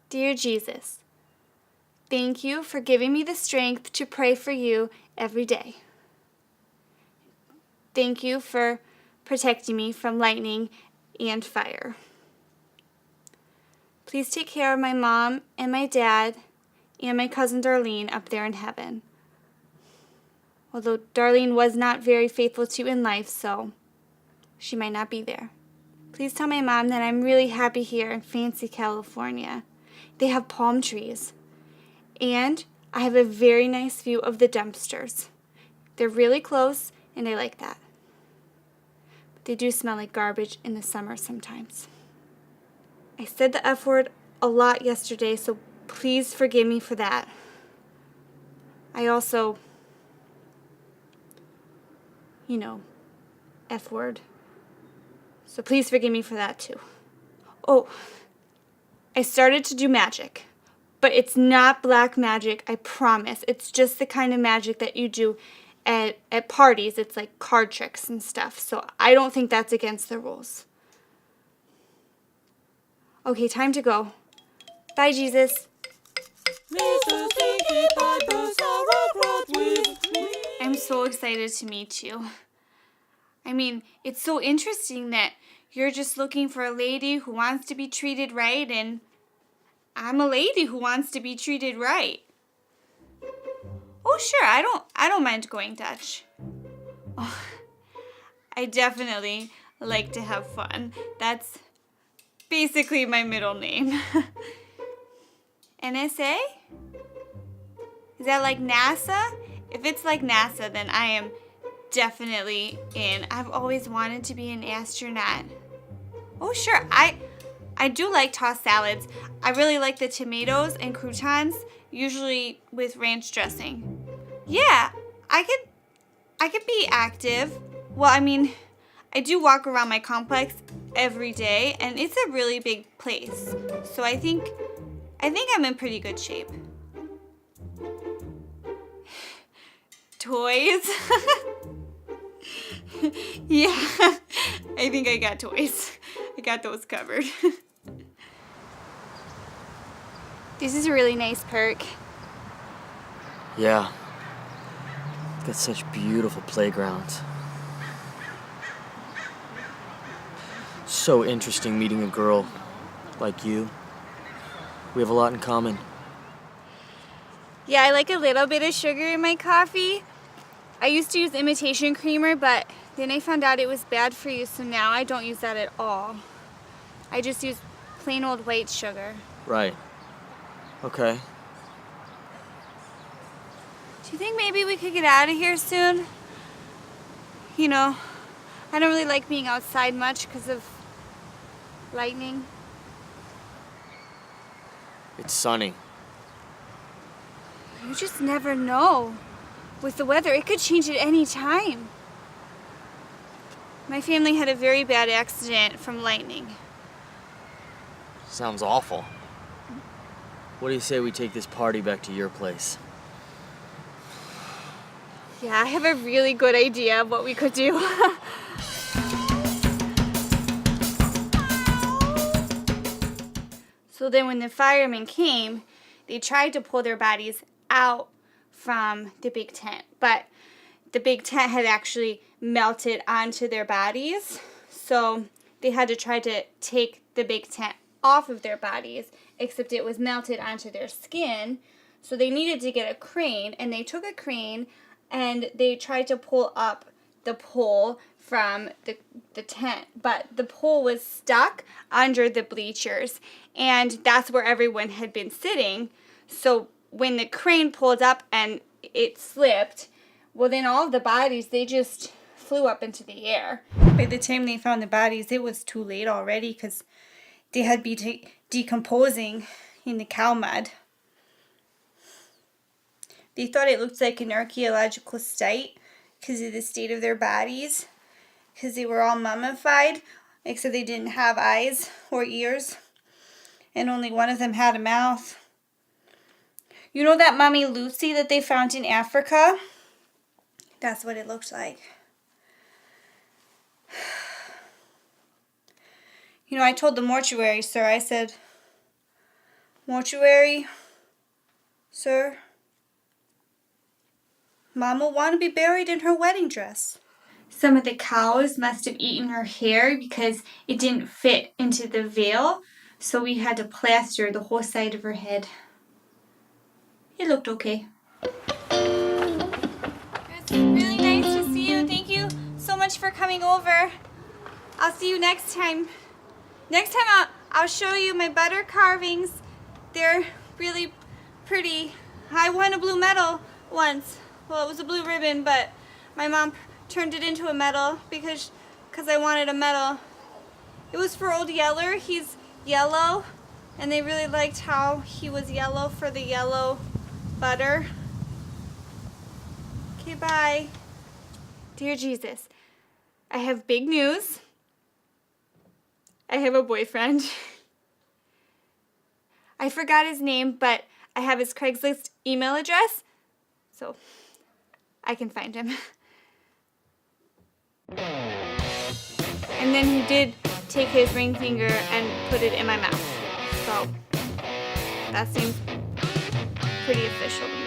Dear Jesus, thank you for giving me the strength to pray for you every day. Thank you for protecting me from lightning and fire. Please take care of my mom and my dad and my cousin Darlene up there in heaven. Although Darlene was not very faithful to you in life, so she might not be there. Please tell my mom that I'm really happy here in fancy California. They have palm trees. And I have a very nice view of the dumpsters. They're really close, and I like that. But they do smell like garbage in the summer sometimes. I said the F word a lot yesterday, so please forgive me for that. I also, F word. So please forgive me for that too. Oh, I started to do magic. But it's not black magic, I promise. It's just the kind of magic that you do at parties. It's like card tricks and stuff. So I don't think that's against the rules. Okay, time to go. Bye, Jesus. I'm so excited to meet you. I mean, it's so interesting that you're just looking for a lady who wants to be treated right, and I'm a lady who wants to be treated right. Oh, sure, I don't mind going Dutch. Oh, I definitely like to have fun. That's basically my middle name. NSA? Is that like NASA? If it's like NASA, then I am definitely in. I've always wanted to be an astronaut. Oh, sure, I do like tossed salads. I really like the tomatoes and croutons, usually with ranch dressing. Yeah, I could be active. Well, I mean, I do walk around my complex every day, and it's a really big place. So I think I'm in pretty good shape. Toys? Yeah, I think I got toys. I got those covered. This is a really nice park. Yeah. It's got such beautiful playgrounds. So interesting meeting a girl like you. We have a lot in common. Yeah, I like a little bit of sugar in my coffee. I used to use imitation creamer, but then I found out it was bad for you, so now I don't use that at all. I just use plain old white sugar. Right. Okay. Do you think maybe we could get out of here soon? I don't really like being outside much because of lightning. It's sunny. You just never know. With the weather, it could change at any time. My family had a very bad accident from lightning. Sounds awful. What do you say we take this party back to your place? Yeah, I have a really good idea of what we could do. So then when the firemen came, they tried to pull their bodies out from the big tent, but the big tent had actually melted onto their bodies, so they had to try to take the big tent off of their bodies, except it was melted onto their skin, so they needed to get a crane, and they took a crane and they tried to pull up the pole from the tent, but the pole was stuck under the bleachers, and that's where everyone had been sitting. So when the crane pulled up and it slipped, well, then all of the bodies, they just flew up into the air. By the time they found the bodies, it was too late already because they had been decomposing in the cow mud. They thought it looked like an archaeological site because of the state of their bodies, because they were all mummified, except they didn't have eyes or ears, and only one of them had a mouth. You know that Mummy Lucy that they found in Africa? That's what it looked like. I told the mortuary sir, I said, Mortuary, sir. Mom will want to be buried in her wedding dress. Some of the cows must have eaten her hair because it didn't fit into the veil, so we had to plaster the whole side of her head. It looked okay. It's really nice to see you. Thank you so much for coming over. I'll see you next time. Next time I'll show you my butter carvings. They're really pretty. I won a blue medal once. Well, it was a blue ribbon, but my mom turned it into a medal because I wanted a medal. It was for Old Yeller. He's yellow, and they really liked how he was yellow for the yellow butter. Okay, bye. Dear Jesus, I have big news. I have a boyfriend. I forgot his name, but I have his Craigslist email address, so I can find him. And then he did take his ring finger and put it in my mouth. So that seems pretty official to me.